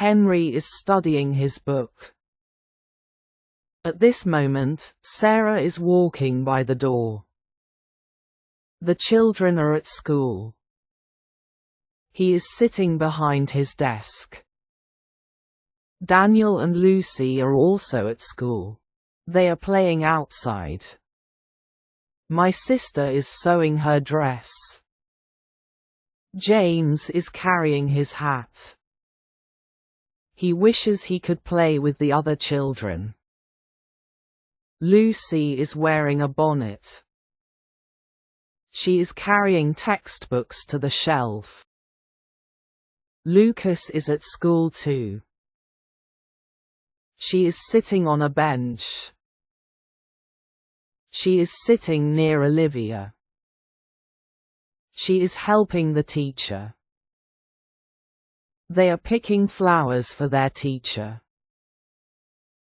Henry is studying his book. At this moment, Sarah is walking by the door. The children are at school. He is sitting behind his desk. Daniel and Lucy are also at school. They are playing outside. My sister is sewing her dress. James is carrying his hat. He wishes he could play with the other children. Lucy is wearing a bonnet. She is carrying textbooks to the shelf. Lucas is at school too. She is sitting on a bench. She is sitting near Olivia. She is helping the teacher. They are picking flowers for their teacher.